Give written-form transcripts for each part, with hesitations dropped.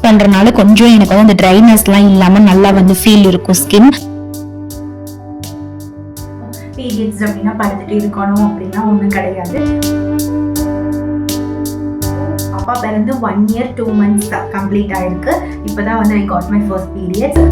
பண்றதுனால கொஞ்சம் எனக்கு வந்து அந்த ட்ரைனஸ்லாம் இல்லாம நல்லா வந்து ஃபீல் இருக்கும் ஸ்கின். பீரியட்ஸ் அப்படின்னா படுத்துட்டு இருக்கணும் அப்படின்னா ஒன்றும் கிடையாது. அப்பா பிறந்து 1 year 2 months கம்ப்ளீட் ஆயிருக்கு. இப்போதான் வந்து I got my first periods.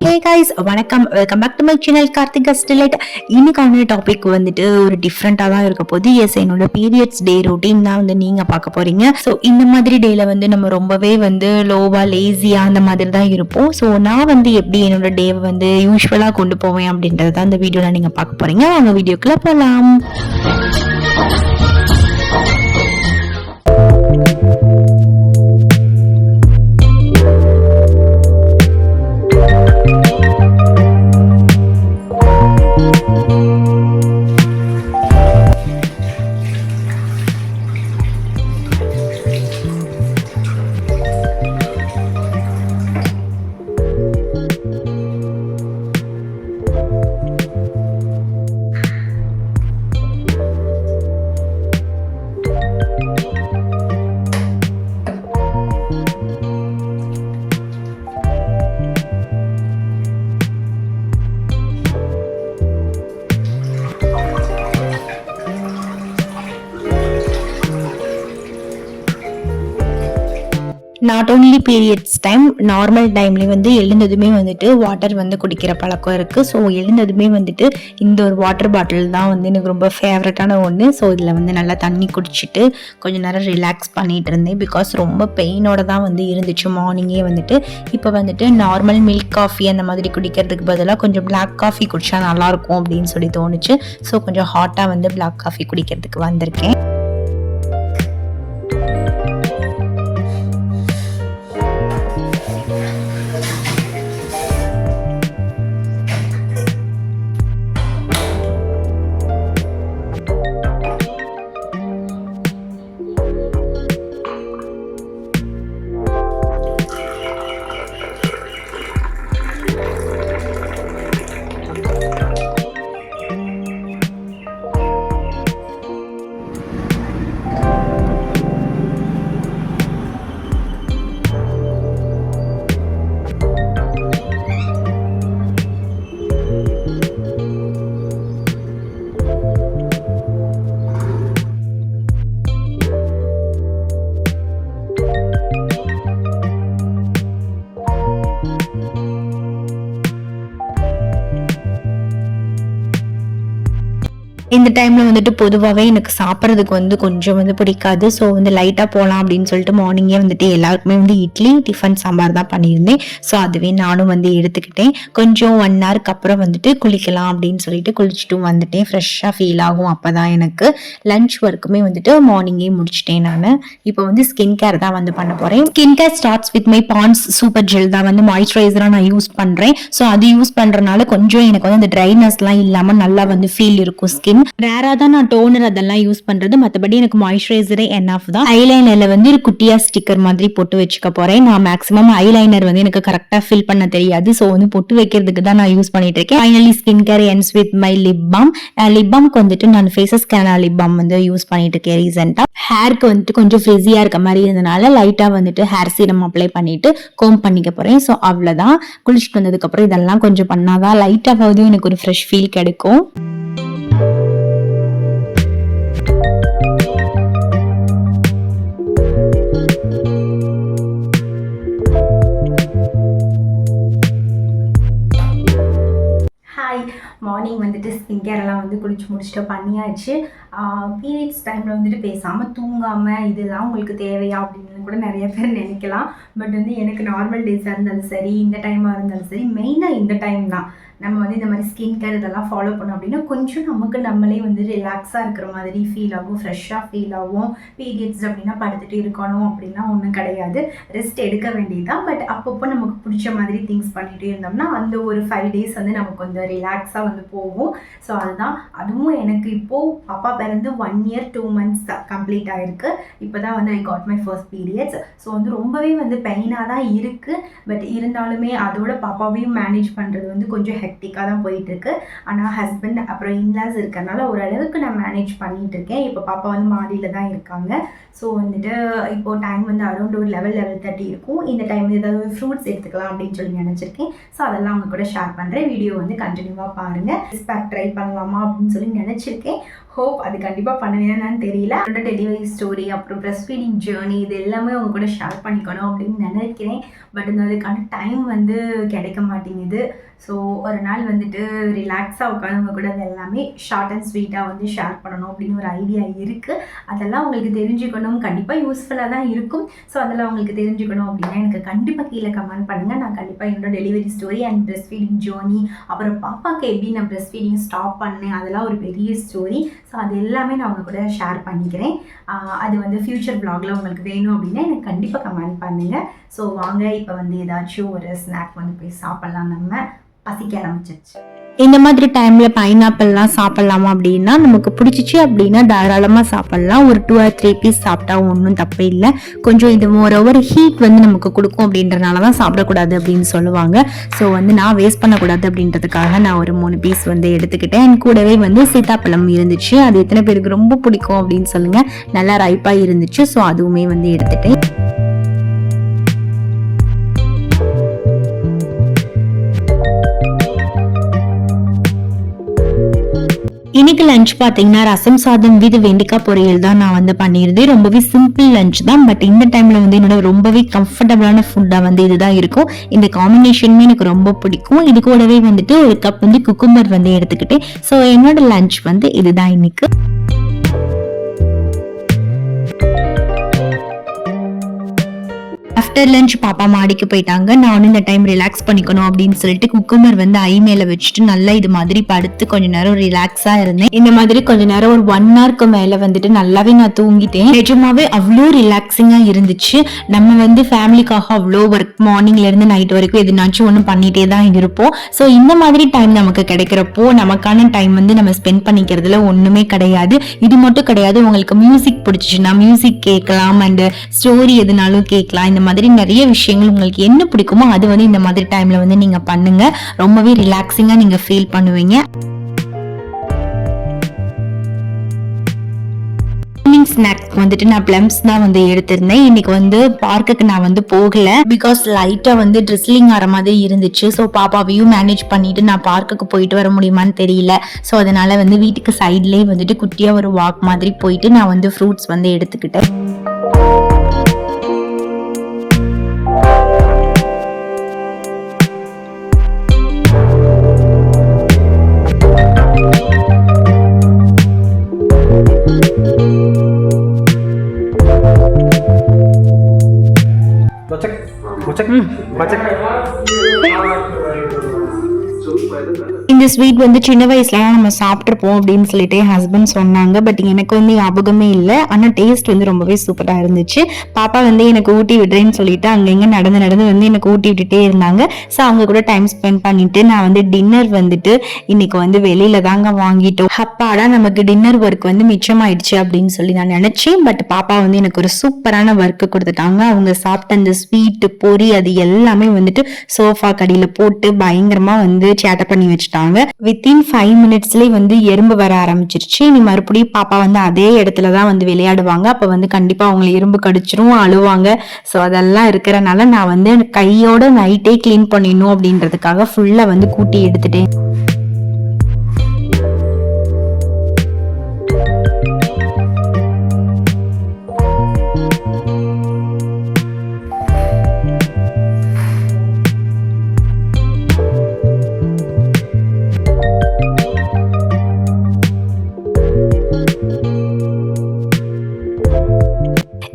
Hey guys, வணக்கம். Welcome back to my channel Karthika ஸ்டிலைட். இன்னைக்கான டாபிக் வந்துட்டு ஒரு டிஃப்ரெண்டா தான் இருக்க போது. எஸ், என்னோட பீரியட்ஸ் டே ரொட்டீன் தான் வந்து நீங்க பார்க்க போறீங்க. ஸோ இந்த மாதிரி டேல வந்து நம்ம ரொம்பவே வந்து லோவா லேசியா அந்த மாதிரி தான் இருப்போம். ஸோ நான் வந்து எப்படி என்னோட டேவை வந்து யூஸ்வலா கொண்டு போவேன் அப்படின்றது தான் இந்த வீடியோல நீங்க பார்க்க போறீங்க. அவங்க வீடியோக்குள்ள போலாம். Not only periods time, normal டைம்லேயும் வந்து எழுந்ததுமே வந்துட்டு வாட்டர் வந்து குடிக்கிற பழக்கம் இருக்குது. ஸோ எழுந்ததுமே வந்துட்டு இந்த ஒரு வாட்டர் பாட்டில் தான் வந்து எனக்கு ரொம்ப ஃபேவரட்டான ஒன்று. ஸோ இதில் வந்து நல்லா தண்ணி குடிச்சிட்டு கொஞ்சம் நேரம் ரிலாக்ஸ் பண்ணிகிட்டு இருந்தேன். பிகாஸ் ரொம்ப பெயினோட தான் வந்து இருந்துச்சு மார்னிங்கே வந்துட்டு. இப்போ வந்துட்டு நார்மல் மில்க் காஃபி அந்த மாதிரி குடிக்கிறதுக்கு பதிலாக கொஞ்சம் பிளாக் காஃபி குடிச்சா நல்லாயிருக்கும் அப்படின்னு சொல்லி தோணுச்சு. ஸோ கொஞ்சம் ஹாட்டாக வந்து பிளாக் காஃபி குடிக்கிறதுக்கு வந்திருக்கேன். இந்த டைமில் வந்துட்டு பொதுவாகவே எனக்கு சாப்பிட்றதுக்கு வந்து கொஞ்சம் வந்து பிடிக்காது. ஸோ வந்து லைட்டாக போகலாம் அப்படின்னு சொல்லிட்டு மார்னிங்கே வந்துட்டு எல்லாருக்குமே வந்து இட்லி டிஃபன் சாம்பார் தான் பண்ணியிருந்தேன். ஸோ அதுவே நானும் வந்து எடுத்துக்கிட்டேன். கொஞ்சம் 1 ஹவருக்கு அப்புறம் வந்துட்டு குளிக்கலாம் அப்படின்னு சொல்லிட்டு குளிச்சுட்டும் வந்துட்டேன். ஃப்ரெஷ்ஷாக ஃபீல் ஆகும் அப்போ தான் எனக்கு. லஞ்ச் ஒர்க்குமே வந்துட்டு மார்னிங்கே முடிச்சிட்டேன் நான். இப்போ வந்து ஸ்கின் கேர் தான் வந்து பண்ண போகிறேன். Skin care starts with my Pond's super gel தான் வந்து மாய்ஸ்சரைசராக நான் யூஸ் பண்ணுறேன். ஸோ அது யூஸ் பண்ணுறதுனால கொஞ்சம் எனக்கு வந்து அந்த ட்ரைனஸ்லாம் இல்லாமல் நல்லா வந்து ஃபீல் இருக்கும் ஸ்கின். ரேரா தான் நான் டோனர் அதெல்லாம் யூஸ் பண்றது. மற்றபடி எனக்கு மாய்ஸ்சரைசரே என்ஃப் தான். ஐலைனர்ல வந்து ஒரு குட்டியா ஸ்டிக்கர் மாதிரி போட்டு வச்சுக்க போறேன். நான் மேக்ஸிமம் ஐலைனர் வந்து எனக்கு கரெக்டா ஃபில் பண்ண தெரியாது. ஸோ வந்து பொட்டு வைக்கிறதுக்கு தான் நான் யூஸ் பண்ணிட்டு இருக்கேன். Finally skin care ends with my lip balm. Lip பாம்க்கு வந்துட்டு நான் ஃபேஸஸ் கேனா லிப் பாம் வந்து யூஸ் பண்ணிட்டு இருக்கேன் ரீசெண்டா. ஹேருக்கு வந்துட்டு கொஞ்சம் ஃப்ரிஸியா இருக்க மாதிரி இருந்தனால லைட்டா வந்துட்டு ஹேர் சீரம் அப்ளை பண்ணிட்டு கோம் பண்ணிக்க போறேன். ஸோ அவ்வளவுதான். குளிச்சுட்டு வந்ததுக்கு அப்புறம் இதெல்லாம் கொஞ்சம் பண்ணாதான் லைட்டாவது எனக்கு ஒரு ஃப்ரெஷ் ஃபீல் கிடைக்கும். மார்னிங் வந்துட்டு ஸ்கின் கேரெல்லாம் வந்து குளிச்சு முடிச்சுட்டு பண்ணியாச்சு. பீரியட்ஸ் டைமில் வந்துட்டு பேசாமல் தூங்காமல் இதெல்லாம் உங்களுக்கு தேவையா அப்படின்னு கூட நிறைய பேர் நினைக்கலாம். பட் வந்து எனக்கு நார்மல் டேஸாக இருந்தாலும் சரி, இந்த டைமாக இருந்தாலும் சரி, மெயினாக இந்த டைம் தான் நம்ம வந்து இந்த மாதிரி ஸ்கின் கேர் இதெல்லாம் ஃபாலோ பண்ணோம் அப்படின்னா கொஞ்சம் நமக்கு நம்மளே வந்து ரிலாக்ஸாக இருக்கிற மாதிரி ஃபீல் ஆகும், ஃப்ரெஷ்ஷாக ஃபீல் ஆகும். பீரியட்ஸ் அப்படின்னா படுத்துட்டு இருக்கணும் அப்படின்னா ஒன்றும் கிடையாது, ரெஸ்ட் எடுக்க வேண்டியதுதான். பட் அப்பப்போ நமக்கு பிடிச்ச மாதிரி திங்ஸ் பண்ணிகிட்டே இருந்தோம்னா அந்த ஒரு 5 days வந்து நமக்கு கொஞ்சம் ரிலாக்ஸாக வந்து போகும். ஸோ அதுதான். அதுவும் எனக்கு இப்போது பாப்பா பிறந்து 1 year 2 months கம்ப்ளீட் ஆகிருக்கு. இப்போ தான் வந்து I got my first periods. So வந்து ரொம்பவே வந்து பெயினாக தான் இருக்குது. பட் இருந்தாலுமே அதோட பாப்பாவையும் மேனேஜ் பண்ணுறது வந்து கொஞ்சம் ஹெக்டிக்காக தான் போயிட்டுருக்கு. ஆனால் ஹஸ்பண்ட் அப்புறம் இன்லாஸ் இருக்கிறனால ஓரளவுக்கு நான் மேனேஜ் பண்ணிகிட்டு இருக்கேன். இப்போ பாப்பா வந்து மாடியில் தான் இருக்காங்க. ஸோ வந்துட்டு இப்போது டைம் வந்து அரௌண்ட் ஒரு 11-11:30 இருக்கும். இந்த டைமில் ஏதாவது ஃப்ரூட்ஸ் எடுத்துக்கலாம் அப்படின்னு சொல்லி நினச்சிருக்கேன். ஸோ அதெல்லாம் அவங்க கூட ஷேர் பண்ணுறேன். வீடியோ வந்து கண்டினியூவாக பாருங்கள். பேக் ட்ரை பண்ணலாமா அப்படின்னு சொல்லி நினச்சிருக்கேன். ஹோப் அது கண்டிப்பாக பண்ணுவேன்னு தெரியல. என்னோட டெலிவரி ஸ்டோரி அப்புறம் ப்ரெஸ்ட் ஃபீடிங் ஜேர்னி இது எல்லாமே அவங்க கூட ஷேர் பண்ணிக்கணும் அப்படின்னு நினைக்கிறேன். பட் இந்த அதுக்கான டைம் வந்து கிடைக்க மாட்டேங்குது. ஸோ ஒரு நாள் வந்துட்டு ரிலாக்ஸாக உட்காந்து கூட அது எல்லாமே ஷார்ட் அண்ட் ஸ்வீட்டாக வந்து ஷேர் பண்ணணும் அப்படின்னு ஒரு ஐடியா இருக்குது. அதெல்லாம் உங்களுக்கு தெரிஞ்சுக்கணும், கண்டிப்பாக யூஸ்ஃபுல்லாக தான் இருக்கும். ஸோ அதெல்லாம் உங்களுக்கு தெரிஞ்சுக்கணும் அப்படின்னா எனக்கு கண்டிப்பாக கீழே கமெண்ட் பண்ணுங்கள். நான் கண்டிப்பாக என்னோட delivery story and pressed feeding journey அப்புறம் பாப்பாவுக்கு எப்படி நான் ப்ரெஸ்ட் ஃபீடிங் ஸ்டாப் பண்ணேன் அதெல்லாம் ஒரு பெரிய ஸ்டோரி. ஸோ அது எல்லாமே நான் உங்கள் கூட ஷேர் பண்ணிக்கிறேன். அது வந்து ஃப்யூச்சர் வ்ளாகில் உங்களுக்கு வேணும் அப்படின்னா எனக்கு கண்டிப்பாக கமெண்ட் பண்ணுங்கள். ஸோ வாங்க இப்போ வந்து ஏதாச்சும் ஒரு ஸ்நாக் வந்து போய் சாப்பிட்லாம். நம்ம பசிக்க ஆரம்பிச்சிருச்சு. இந்த மாதிரி டைம்ல பைனாப்பிள்லாம் சாப்பிடலாமா அப்படின்னா நமக்கு பிடிச்சிச்சு அப்படின்னா தாராளமாக சாப்பிடலாம். ஒரு 2 or 3 பீஸ் சாப்பிட்டா ஒன்றும் தப்பு இல்லை. கொஞ்சம் இது மோரோவர் ஹீட் வந்து நமக்கு கொடுக்கும் அப்படின்றனால தான் சாப்பிடக்கூடாது அப்படின்னு சொல்லுவாங்க. ஸோ வந்து நான் வேஸ்ட் பண்ணக்கூடாது அப்படின்றதுக்காக நான் ஒரு 3 பீஸ் வந்து எடுத்துக்கிட்டேன். என் கூடவே வந்து சீத்தாப்பழம் இருந்துச்சு. அது எத்தனை பேருக்கு ரொம்ப பிடிக்கும் அப்படின்னு சொல்லுங்க. நல்லா ரைப்பாக இருந்துச்சு. ஸோ அதுவுமே வந்து எடுத்துட்டேன். இன்னைக்கு லஞ்ச் பார்த்தீங்கன்னா ரசம் சாதம் வித் வெண்டைக்காய் பொரியல் தான் நான் வந்து பண்ணியிருந்தேன். ரொம்பவே சிம்பிள் லஞ்ச் தான். பட் இந்த டைம்ல வந்து என்னோட ரொம்பவே கம்ஃபர்டபுளான ஃபுட்டா வந்து இதுதான் இருக்கும். இந்த காம்பினேஷனுமே எனக்கு ரொம்ப பிடிக்கும். இது கூடவே வந்துட்டு ஒரு கப் வந்து குக்கும்பர் வந்து எடுத்துக்கிட்டேன். ஸோ என்னோட லஞ்ச் வந்து இதுதான் இன்னைக்கு. ஆஃப்டர் லஞ்ச் பாப்பா மாடிக்கு போயிட்டாங்க. நானும் இந்த டைம் ரிலாக்ஸ் பண்ணிக்கணும் அப்படின்னு சொல்லிட்டு குக்கும்பர் வந்து ஐ மேல வச்சுட்டு நல்லா இது மாதிரி படுத்து கொஞ்ச நேரம் ரிலாக்ஸா இருந்தேன். இந்த மாதிரி கொஞ்ச நேரம் ஒரு 1 hourக்கு மேல வந்துட்டு நல்லாவே நான் தூங்கிட்டேன். நிஜமாவே அவ்வளோ ரிலாக்ஸிங்கா இருந்துச்சு. நம்ம வந்து ஃபேமிலிக்காக அவ்வளோ ஒர்க் மார்னிங்ல இருந்து நைட் வரைக்கும் எதுனாச்சும் ஒன்று பண்ணிட்டே தான் இருப்போம். ஸோ இந்த மாதிரி டைம் நமக்கு கிடைக்கிறப்போ நமக்கான டைம் வந்து நம்ம ஸ்பெண்ட் பண்ணிக்கிறதுல ஒண்ணுமே கிடையாது. இது மட்டும் கிடையாது, உங்களுக்கு மியூசிக் பிடிச்சிச்சுன்னா மியூசிக் கேட்கலாம் அண்ட் ஸ்டோரி எதுனாலும் கேட்கலாம். இந்த மாதிரி நிறைய விஷயங்கள் உங்களுக்கு என்ன பிடிக்குமோ அது வந்து இந்த மாதிரி டைம்ல வந்து நீங்க பண்ணுங்க. ரொம்பவே ரிலாக்ஸிங்கா நீங்க ஃபீல் பண்ணுவீங்க. ஸ்நாக்ஸ் வந்துட்டு நான் பிளம்ஸ் தான் வந்து எடுத்திருந்தேன். இன்னைக்கு வந்து பார்க்குக்கு நான் வந்து போகல. பிகாஸ் லைட்டா வந்து ட்ரிஸ்லிங் ஆற மாதிரி இருந்துச்சு. ஸோ பாப்பாவையும் மேனேஜ் பண்ணிட்டு நான் பார்க்குக்கு போயிட்டு வர முடியுமான்னு தெரியல. ஸோ அதனால வந்து வீட்டுக்கு சைட்லேயே வந்துட்டு குட்டியா ஒரு வாக் மாதிரி போயிட்டு நான் வந்து ஃப்ரூட்ஸ் வந்து எடுத்துக்கிட்டேன். இந்த ஸ்வீட் வந்து சின்ன வயசுலலாம் நம்ம சாப்பிட்ருப்போம் அப்படின்னு சொல்லிட்டு என் ஹஸ்பண்ட் சொன்னாங்க. பட் எனக்கு வந்து ஞாபகமே இல்லை. ஆனால் டேஸ்ட் வந்து ரொம்பவே சூப்பராக இருந்துச்சு. பாப்பா வந்து எனக்கு ஊட்டி விடுறேன்னு சொல்லிட்டு அங்கங்க நடந்து வந்து எனக்கு ஊட்டி விட்டுட்டே இருந்தாங்க. ஸோ அவங்க கூட டைம் ஸ்பெண்ட் பண்ணிட்டு நான் வந்து டின்னர் வந்துட்டு இன்னைக்கு வந்து வெளியில தாங்க வாங்கிட்டோம். அப்பாடா நமக்கு டின்னர் ஒர்க் வந்து மிச்சமாயிடுச்சு அப்படின்னு சொல்லி நான் நினைச்சேன். பட் பாப்பா வந்து எனக்கு ஒரு சூப்பரான ஒர்க்கு கொடுத்துட்டாங்க. அவங்க சாப்பிட்ட அந்த ஸ்வீட் பொரி அது எல்லாமே வந்துட்டு சோஃபா கடியில போட்டு பயங்கரமா வந்து சேட்டை பண்ணி வச்சுட்டாங்க. வித்தின் 5 minutesலயே வந்து எறும்பு வர ஆரம்பிச்சிருச்சு. இனி மறுபடியும் பாப்பா வந்து அதே இடத்துலதான் வந்து விளையாடுவாங்க. அப்ப வந்து கண்டிப்பா அவங்க எறும்பு கடிச்சிரும், அழுவாங்க. ஸோ அதெல்லாம் இருக்கிறனால நான் வந்து கையோட நைட்டே கிளீன் பண்ணிடணும் அப்படின்றதுக்காக ஃபுல்லா வந்து கூட்டி எடுத்துட்டேன்.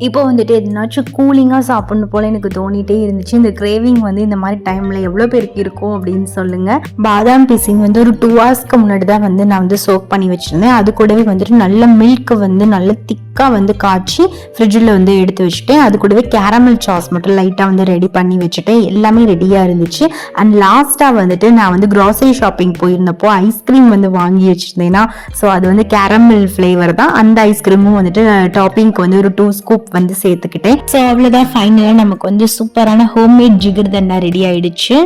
இப்போ வந்துட்டு எதுனாச்சும் கூலிங்காக சாப்பிடணும் போல் எனக்கு தோணிகிட்டே இருந்துச்சு. இந்த கிரேவிங் வந்து இந்த மாதிரி டைமில் எவ்வளோ பேருக்கு இருக்கும் அப்படின்னு சொல்லுங்கள். பாதாம் பிசின் வந்து ஒரு 2 ஹவர்ஸ்க்கு முன்னாடி தான் வந்து நான் வந்து சோக் பண்ணி வச்சுருந்தேன். அது கூடவே வந்துட்டு நல்ல மில்க் வந்து நல்ல திக்காக வந்து காய்ச்சி ஃப்ரிட்ஜில் வந்து எடுத்து வச்சுட்டேன். அது கூடவே கேரமல் சாஸ் மட்டும் லைட்டாக வந்து ரெடி பண்ணி வச்சுட்டேன். எல்லாமே ரெடியாக இருந்துச்சு. அண்ட் லாஸ்ட்டாக வந்துட்டு நான் வந்து க்ராசரி ஷாப்பிங் போயிருந்தப்போ ஐஸ்கிரீம் வந்து வாங்கி வச்சுருந்தேன்னா, ஸோ அது வந்து கேரமல் ஃப்ளேவர் தான். அந்த ஐஸ்கிரீமும் வந்துட்டு டாப்பிங்க்கு வந்து ஒரு 2 ஸ்கூப் வந்து சேர்த்துக்கிட்டேன். ஸோ அவ்வளோதான், ஃபைனலாக நமக்கு வந்து சூப்பரான ஹோம்மேட் ஜிகர்தண்டா ரெடி ஆயிடுச்சு.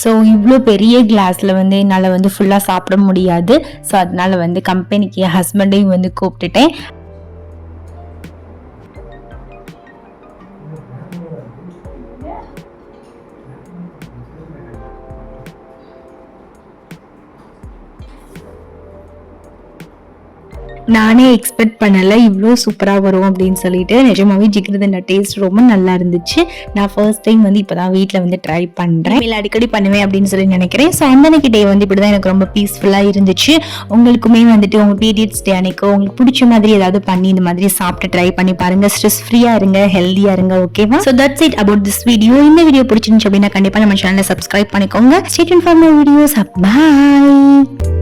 ஸோ இவ்வளோ பெரிய கிளாஸில் வந்து என்னால் வந்து ஃபுல்லாக சாப்பிட முடியாது. ஸோ அதனால வந்து கம்பெனிக்கு என் ஹஸ்பண்டையும் வந்து கூப்பிட்டுட்டேன். நானே எக்ஸ்பெக்ட் பண்ணலை இவ்வளோ சூப்பராக வரும் அப்படின்னு சொல்லிட்டு. நிஜமாவே ஜிகர்தண்டா டேஸ்ட் ரொம்ப நல்லா இருந்துச்சு. நான் ஃபர்ஸ்ட் டைம் வந்து இப்போ தான் வீட்டில் வந்து ட்ரை பண்ணுறேன். இல்லை அடிக்கடி பண்ணுவேன் அப்படின்னு சொல்லி நினைக்கிறேன். ஸோ அன்னைக்கு டே வந்து இப்படி தான் எனக்கு ரொம்ப பீஸ்ஃபுல்லாக இருந்துச்சு. உங்களுக்குமே வந்துட்டு உங்கள் பீரியட்ஸ் டே அன்னைக்கு உங்களுக்கு பிடிச்ச மாதிரி ஏதாவது பண்ணி இந்த மாதிரி சாப்பிட்டு ட்ரை பண்ணி பாருங்கள். ஸ்ட்ரெஸ் ஃப்ரீயாக இருங்க, ஹெல்த்தியாக இருங்க. ஓகேவா? So that's it about this video. இந்த வீடியோ பிடிச்சிருந்துச்சு அப்படின்னா கண்டிப்பாக நம்ம சேனலை சப்ஸ்கிரைப் பண்ணிக்கோங்க. Stay tuned for my videos. By.